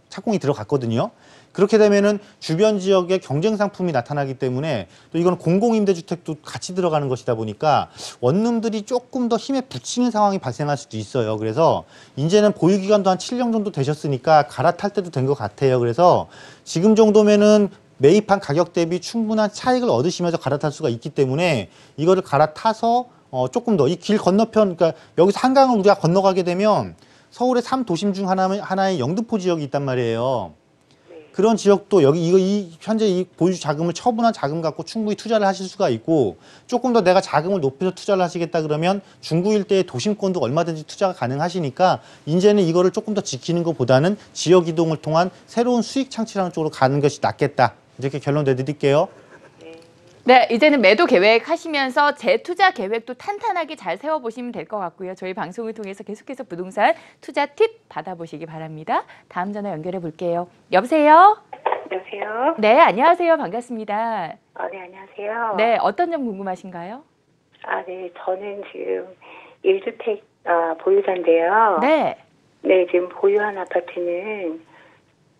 착공이 들어갔거든요. 그렇게 되면은 주변 지역에 경쟁 상품이 나타나기 때문에, 또 이거는 공공임대주택도 같이 들어가는 것이다 보니까 원룸들이 조금 더 힘에 부치는 상황이 발생할 수도 있어요. 그래서 이제는 보유기간도 한 7년 정도 되셨으니까 갈아탈 때도 된 것 같아요. 그래서 지금 정도면은 매입한 가격 대비 충분한 차익을 얻으시면서 갈아탈 수가 있기 때문에 이거를 갈아타서 조금 더 이 길 건너편, 그러니까 여기서 한강을 우리가 건너가게 되면 서울의 3도심 중 하나의 영등포 지역이 있단 말이에요. 그런 지역도 현재 이 보유 자금을 처분한 자금 갖고 충분히 투자를 하실 수가 있고, 조금 더 내가 자금을 높여서 투자를 하시겠다 그러면 중구 일대의 도심권도 얼마든지 투자가 가능하시니까 이제는 이거를 조금 더 지키는 것보다는 지역 이동을 통한 새로운 수익 창출하는 쪽으로 가는 것이 낫겠다. 이렇게 결론 내드릴게요. 네, 이제는 매도 계획하시면서 재투자 계획도 탄탄하게 잘 세워보시면 될 것 같고요. 저희 방송을 통해서 계속해서 부동산 투자 팁 받아보시기 바랍니다. 다음 전화 연결해 볼게요. 여보세요? 안녕하세요. 네, 안녕하세요. 반갑습니다. 네, 안녕하세요. 네, 어떤 점 궁금하신가요? 네, 저는 지금 1주택 보유자인데요. 네. 네, 지금 보유한 아파트는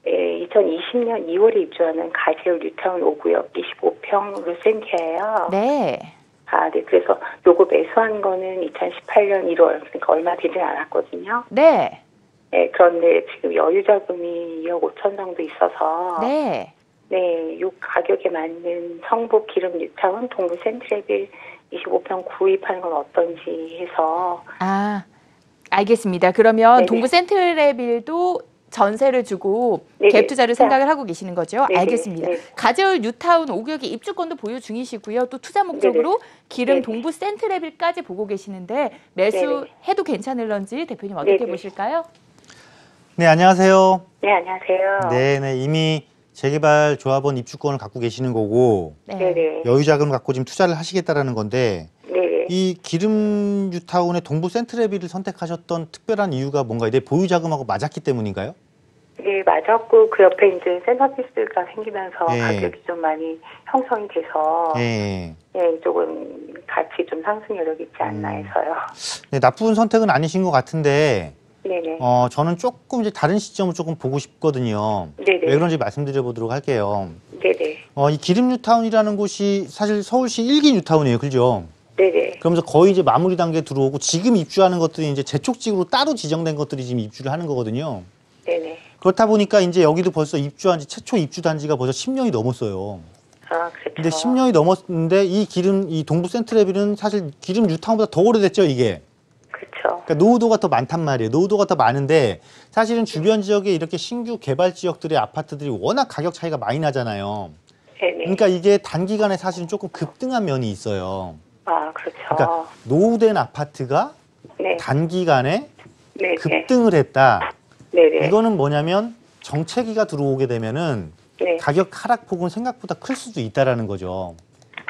2020년 2월에 입주하는 가지올 뉴타운 5구역 25평 루센티아예요. 네. 네, 그래서 요거 매수한 거는 2018년 1월, 그러니까 얼마 되지 않았거든요. 네. 네, 그런데 지금 여유 자금이 2억 5천 정도 있어서 네. 네, 요 가격에 맞는 성북 기름 뉴타운 동부 센트레빌 25평 구입하는 건 어떤지 해서. 알겠습니다. 그러면 네네. 동부 센트레빌도 전세를 주고 네네. 갭 투자를 생각을 하고 계시는 거죠? 네네. 알겠습니다. 네네. 가재울 뉴타운 5구역의 입주권도 보유 중이시고요. 또 투자 목적으로 기름 네네. 동부 센트레빌까지 보고 계시는데 매수해도 괜찮을런지 대표님 어떻게 네네. 보실까요? 네, 안녕하세요. 네, 안녕하세요. 네, 이미 재개발 조합원 입주권을 갖고 계시는 거고 네네. 여유 자금을 갖고 지금 투자를 하시겠다라는 건데 네네. 이 기름 뉴타운의 동부 센트레비를 선택하셨던 특별한 이유가 뭔가요? 내 보유 자금하고 맞았기 때문인가요? 네, 맞았고 그 옆에 이제 센터피스가 생기면서 예. 가격이 좀 많이 형성이 돼서 예. 예, 조금 같이 좀 상승 여력이 있지 않나 해서요. 네, 나쁜 선택은 아니신 것 같은데 네네. 저는 조금 이제 다른 시점을 조금 보고 싶거든요. 네네. 왜 그런지 말씀드려 보도록 할게요. 네네. 이 기름 뉴타운이라는 곳이 사실 서울시 1기 뉴타운이에요. 그죠? 네네. 그러면서 거의 이제 마무리 단계에 들어오고 지금 입주하는 것들이 이제 재촉직으로 따로 지정된 것들이 지금 입주를 하는 거거든요. 네네. 그렇다 보니까 이제 여기도 벌써 입주한 지 최초 입주 단지가 벌써 10년이 넘었어요. 아, 그렇죠. 근데 10년이 넘었는데 이 동부 센트레비는 사실 기름 뉴타운보다 더 오래됐죠, 이게. 그렇죠. 그러니까 노후도가 더 많단 말이에요. 노후도가 더 많은데 사실은 주변 지역에 이렇게 신규 개발 지역들의 아파트들이 워낙 가격 차이가 많이 나잖아요. 네네. 그러니까 이게 단기간에 사실은 조금 급등한 면이 있어요. 아, 그렇죠. 그러니까 노후된 아파트가 네. 단기간에 네네. 급등을 했다. 네네. 이거는 뭐냐면 정체기가 들어오게 되면은 네. 가격 하락폭은 생각보다 클 수도 있다라는 거죠.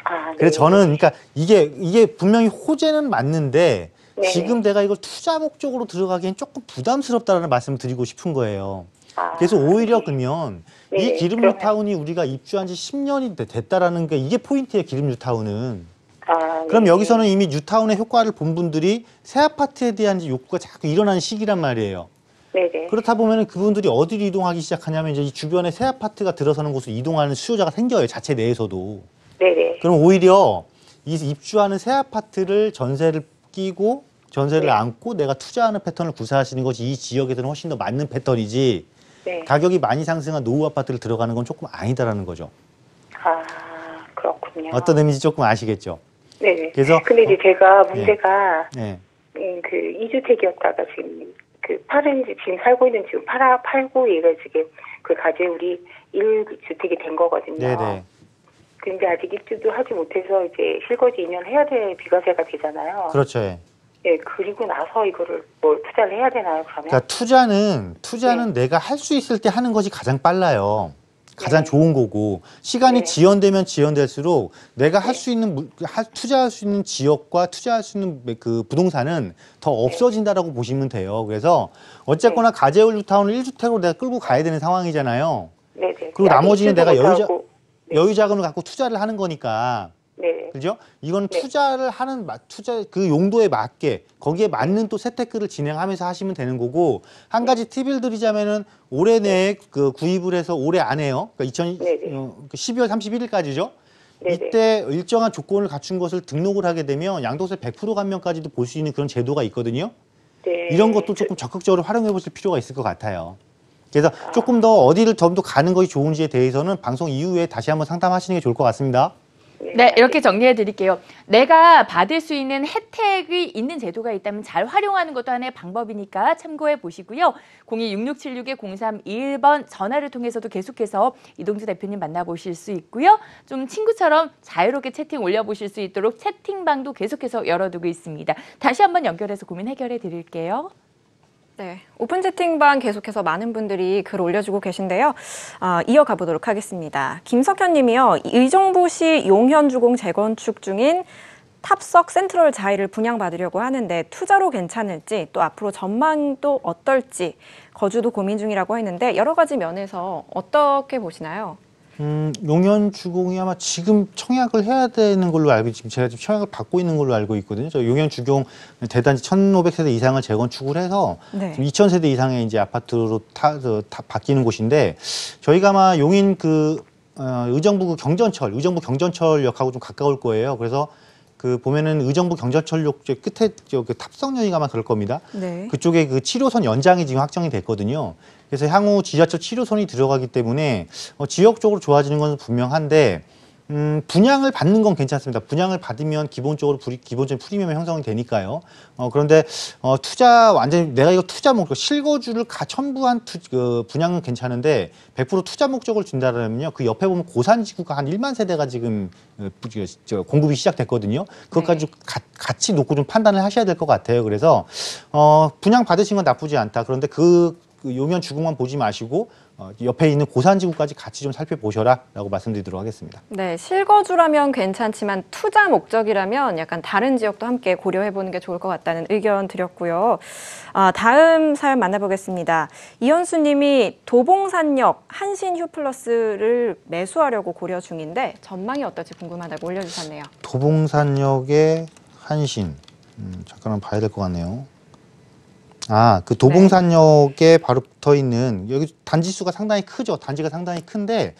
아, 네. 그래서 저는 그러니까 이게 분명히 호재는 맞는데 네. 지금 내가 이걸 투자 목적으로 들어가기엔 조금 부담스럽다라는 말씀을 드리고 싶은 거예요. 아, 그래서 오히려 네. 그러면 네, 이 기름 그러면- 뉴타운이 우리가 입주한 지 10년이 됐다라는 게 이게 포인트예요. 기름 뉴타운은. 아, 그럼 네. 여기서는 이미 뉴타운의 효과를 본 분들이 새 아파트에 대한 욕구가 자꾸 일어나는 시기란 말이에요. 네네. 그렇다 보면 그분들이 어디로 이동하기 시작하냐면 이제 이 주변에 새 아파트가 들어서는 곳으로 이동하는 수요자가 생겨요. 자체 내에서도. 네네. 그럼 오히려 이 입주하는 새 아파트를 전세를 끼고 전세를 네. 안고 내가 투자하는 패턴을 구사하시는 것이 이 지역에서는 훨씬 더 맞는 패턴이지 네. 가격이 많이 상승한 노후 아파트를 들어가는 건 조금 아니다라는 거죠. 아, 그렇군요. 어떤 의미인지 조금 아시겠죠? 네네. 그래서 근데 이제 제가 문제가 네. 그 2주택이었다가 지금 지금 살고 있는 지금 팔고 얘가 지금 그 가재울이 1주택이 된 거거든요. 네네. 근데 아직 입주도 하지 못해서 이제 실거주 2년 해야 될 비과세가 되잖아요. 그렇죠. 예. 예, 그리고 나서 이거를 뭘 투자를 해야 되나요, 그러면? 그러니까 투자는 내가 할 수 있을 때 하는 것이 가장 빨라요. 가장 네. 좋은 거고 시간이 네. 지연되면 지연될수록 내가 할 수 있는 투자할 수 있는 지역과 투자할 수 있는 그 부동산은 더 없어진다라고 보시면 돼요. 그래서 어쨌거나 가재울 뉴타운을 1주택으로 내가 끌고 가야 되는 상황이잖아요. 네네. 그리고 나머지는 입주도 내가 못하고. 여유 자금을 갖고 투자를 하는 거니까. 네. 그죠? 이건 네. 투자를 하는 투자 그 용도에 맞게 거기에 맞는 또 세테크를 진행하면서 하시면 되는 거고 한 가지 팁을 드리자면은 올해 내에 그 구입을 해서 올해 안에요. 그러니까 네네. 12월 31일까지죠. 네네. 이때 일정한 조건을 갖춘 것을 등록을 하게 되면 양도세 100% 감면까지도 볼 수 있는 그런 제도가 있거든요. 네. 이런 것도 조금 적극적으로 활용해 보실 필요가 있을 것 같아요. 그래서 조금 더 어디를 좀 더 가는 것이 좋은지에 대해서는 방송 이후에 다시 한번 상담하시는 게 좋을 것 같습니다. 네, 이렇게 정리해 드릴게요. 내가 받을 수 있는 혜택이 있는 제도가 있다면 잘 활용하는 것도 하나의 방법이니까 참고해 보시고요. 02-6676-0321번 전화를 통해서도 계속해서 이동주 대표님 만나보실 수 있고요. 좀 친구처럼 자유롭게 채팅 올려보실 수 있도록 채팅방도 계속해서 열어두고 있습니다. 다시 한번 연결해서 고민 해결해 드릴게요. 네, 오픈 채팅방 계속해서 많은 분들이 글 올려주고 계신데요. 이어가 보도록 하겠습니다. 김석현 님이요. 의정부시 용현주공 재건축 중인 탑석 센트럴 자이를 분양받으려고 하는데 투자로 괜찮을지 또 앞으로 전망도 어떨지 거주도 고민 중이라고 했는데 여러 가지 면에서 어떻게 보시나요? 용현주공이 아마 지금 청약을 해야 되는 걸로 알고 지금 제가 지금 청약을 받고 있는 걸로 알고 있거든요. 저 용현주공 대단지 1,500세대 이상을 재건축을 해서 네. 2,000세대 이상의 이제 아파트로 바뀌는 곳인데 저희가 아마 용인 의정부 경전철역하고 좀 가까울 거예요. 그래서 그 보면은 의정부 경전철역 끝에 그 탑성역이 아마 그럴 겁니다. 네. 그쪽에 그 7호선 연장이 지금 확정이 됐거든요. 그래서 향후 지하철 7호선이 들어가기 때문에 지역적으로 좋아지는 건 분명한데 분양을 받는 건 괜찮습니다. 분양을 받으면 기본적인 프리미엄이 형성이 되니까요. 그런데 완전히 내가 이거 투자 목적 실거주를 첨부한 분양은 괜찮은데 100% 투자 목적을 준다면요. 그 옆에 보면 고산지구가 한 1만 세대가 지금 공급이 시작됐거든요. 그것까지 같이 놓고 좀 판단을 하셔야 될 것 같아요. 그래서 분양 받으신 건 나쁘지 않다. 그런데 그 용현 주공만 보지 마시고 옆에 있는 고산지구까지 같이 좀 살펴보셔라라고 말씀드리도록 하겠습니다. 네, 실거주라면 괜찮지만 투자 목적이라면 약간 다른 지역도 함께 고려해보는 게 좋을 것 같다는 의견 드렸고요. 다음 사연 만나보겠습니다. 이현수 님이 도봉산역 한신 휴플러스를 매수하려고 고려 중인데 전망이 어떨지 궁금하다고 올려주셨네요. 도봉산역의 한신. 잠깐만 봐야 될 것 같네요. 그 도봉산역에 바로 붙어 있는 여기 단지 수가 상당히 크죠. 단지가 상당히 큰데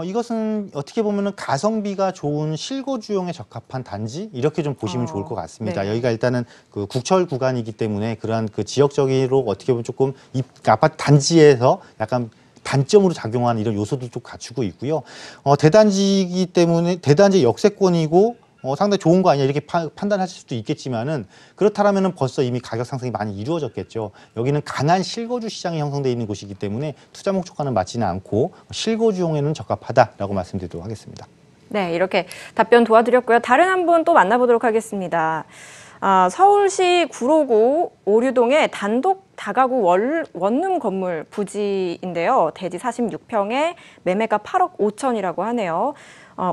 이것은 어떻게 보면은 가성비가 좋은 실거주용에 적합한 단지 이렇게 좀 보시면 좋을 것 같습니다. 네. 여기가 일단은 그 국철 구간이기 때문에 그러한 그 지역적으로 어떻게 보면 조금 이 아파트 단지에서 약간 단점으로 작용하는 이런 요소도 갖추고 있고요. 대단지이기 때문에 대단지 역세권이고 상당히 좋은 거 아니냐 이렇게 판단하실 수도 있겠지만은 그렇다라면은 벌써 이미 가격 상승이 많이 이루어졌겠죠. 여기는 강한 실거주 시장이 형성되어 있는 곳이기 때문에 투자 목적과는 맞지는 않고 실거주용에는 적합하다라고 말씀드리도록 하겠습니다. 네, 이렇게 답변 도와드렸고요. 다른 한 분 또 만나보도록 하겠습니다. 서울시 구로구 오류동의 단독 다가구 원룸 건물 부지인데요. 대지 46평에 매매가 8억 5천이라고 하네요.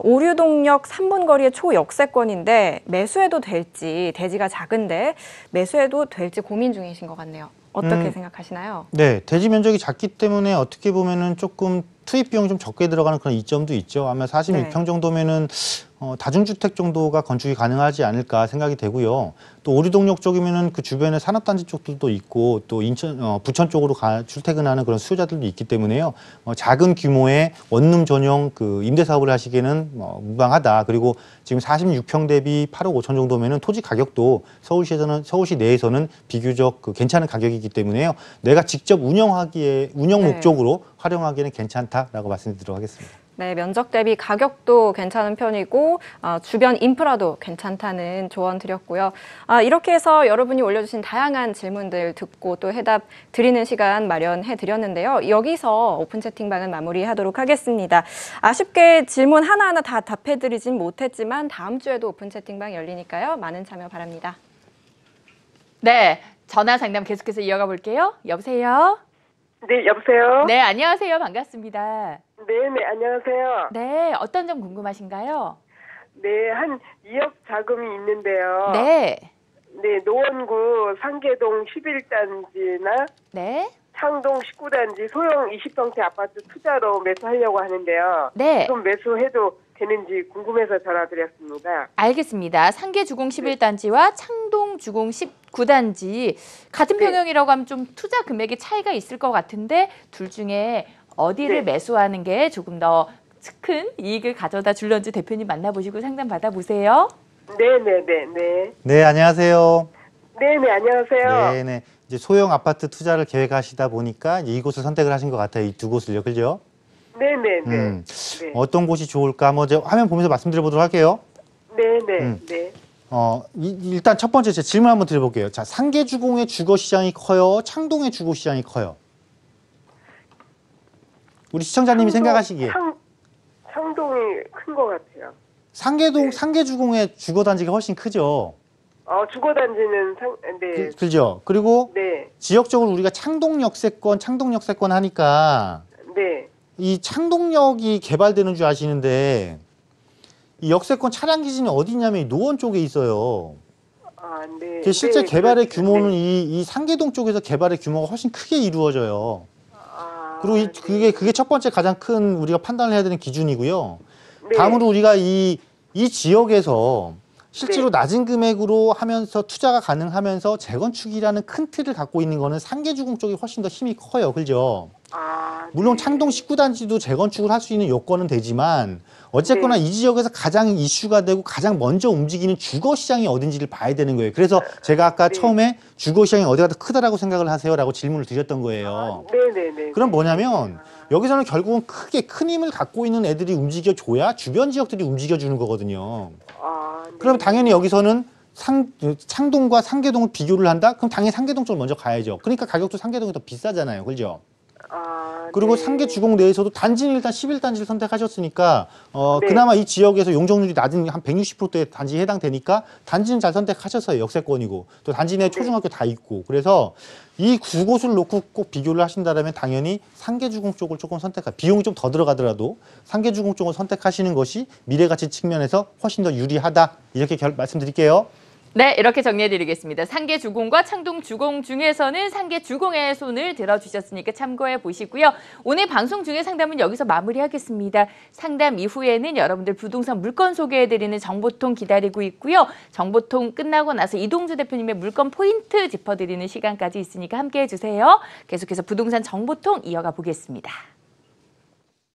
오류동역 3분 거리의 초역세권인데 매수해도 될지, 대지가 작은데 매수해도 될지 고민 중이신 것 같네요. 어떻게 생각하시나요? 네, 대지 면적이 작기 때문에 어떻게 보면은 조금 투입 비용이 좀 적게 들어가는 그런 이점도 있죠. 아마 46평 정도면은 다중주택 정도가 건축이 가능하지 않을까 생각이 되고요. 또 오류동역 쪽이면은 그 주변에 산업단지 쪽들도 있고 또 인천, 부천 쪽으로 출퇴근하는 그런 수요자들도 있기 때문에요. 작은 규모의 원룸 전용 그 임대 사업을 하시기에는 무방하다. 그리고 지금 46평 대비 8억 5천 정도면은 토지 가격도 서울시 내에서는 비교적 괜찮은 가격이기 때문에요. 내가 직접 운영 목적으로 활용하기에는 괜찮다라고 말씀드리도록 하겠습니다. 네, 면적 대비 가격도 괜찮은 편이고 주변 인프라도 괜찮다는 조언 드렸고요. 이렇게 해서 여러분이 올려주신 다양한 질문들 듣고 또 해답 드리는 시간 마련해 드렸는데요. 여기서 오픈 채팅방은 마무리하도록 하겠습니다. 아쉽게 질문 하나하나 다 답해 드리진 못했지만 다음 주에도 오픈 채팅방 열리니까요. 많은 참여 바랍니다. 네, 전화 상담 계속해서 이어가 볼게요. 여보세요? 네, 여보세요? 네, 안녕하세요. 반갑습니다. 네, 안녕하세요. 네, 어떤 점 궁금하신가요? 네, 한 2억 자금이 있는데요. 네, 네, 노원구 상계동 11단지나 네, 창동 19단지 소형 20평대 아파트 투자로 매수하려고 하는데요. 네. 좀 매수해도 되는지 궁금해서 전화드렸습니다. 알겠습니다. 상계주공 11단지와 창동주공 19단지 같은 네. 평형이라고 하면 좀 투자 금액의 차이가 있을 것 같은데 둘 중에 어디를 네. 매수하는 게 조금 더 큰 이익을 가져다 줄런지 대표님 만나보시고 상담 받아보세요. 네. 네, 안녕하세요. 네, 안녕하세요. 네네. 이제 소형 아파트 투자를 계획하시다 보니까 이제 이곳을 선택을 하신 것 같아요. 이 두 곳을요, 그죠? 네. 어떤 곳이 좋을까? 이제 화면 보면서 말씀드려보도록 할게요. 네. 일단 첫 번째 제 질문 한번 드려볼게요. 자, 상계주공의 주거 시장이 커요? 창동의 주거 시장이 커요? 우리 시청자님이 생각하시기에. 창동이 큰 것 같아요. 상계주공의 주거단지가 훨씬 크죠? 주거단지는 네. 그죠? 그리고 네. 지역적으로 우리가 창동역세권 하니까 네. 이 창동역이 개발되는 줄 아시는데 이 역세권 차량 기준이 어디 있냐면 이 노원 쪽에 있어요. 네. 실제 네, 개발의 그렇죠. 규모는 네. 이 상계동 쪽에서 개발의 규모가 훨씬 크게 이루어져요. 그리고 네. 그게 첫 번째 가장 큰 우리가 판단을 해야 되는 기준이고요. 네. 다음으로 우리가 이 지역에서 실제로 네. 낮은 금액으로 하면서 투자가 가능하면서 재건축이라는 큰 틀을 갖고 있는 거는 상계주공 쪽이 훨씬 더 힘이 커요. 그죠? 물론 네. 창동 19단지도 재건축을 할 수 있는 요건은 되지만 어쨌거나 네. 이 지역에서 가장 이슈가 되고 가장 먼저 움직이는 주거 시장이 어딘지를 봐야 되는 거예요. 그래서 제가 아까 네. 처음에 주거 시장이 어디가 더 크다라고 생각을 하세요라고 질문을 드렸던 거예요. 네네네. 그럼 뭐냐면 여기서는 결국은 크게 큰 힘을 갖고 있는 애들이 움직여줘야 주변 지역들이 움직여주는 거거든요. 네. 그럼 당연히 여기서는 창동과 상계동을 비교를 한다? 그럼 당연히 상계동 쪽을 먼저 가야죠. 그러니까 가격도 상계동이 더 비싸잖아요. 그죠? 그리고 네. 상계 주공 내에서도 단지는 일단 11단지를 선택하셨으니까 네. 그나마 이 지역에서 용적률이 낮은 한 160%의 단지에 해당되니까 단지는 잘 선택하셨어요. 역세권이고 또 단지 내에 초중학교 다 있고 그래서 이 두 곳을 놓고 꼭 비교를 하신다면 당연히 상계 주공 쪽을 조금 비용이 좀 더 들어가더라도 상계 주공 쪽을 선택하시는 것이 미래 가치 측면에서 훨씬 더 유리하다 이렇게 말씀드릴게요. 네, 이렇게 정리해드리겠습니다. 상계 주공과 창동 주공 중에서는 상계 주공의 손을 들어주셨으니까 참고해 보시고요. 오늘 방송 중에 상담은 여기서 마무리하겠습니다. 상담 이후에는 여러분들 부동산 물건 소개해드리는 정보통 기다리고 있고요. 정보통 끝나고 나서 이동주 대표님의 물건 포인트 짚어드리는 시간까지 있으니까 함께해 주세요. 계속해서 부동산 정보통 이어가 보겠습니다.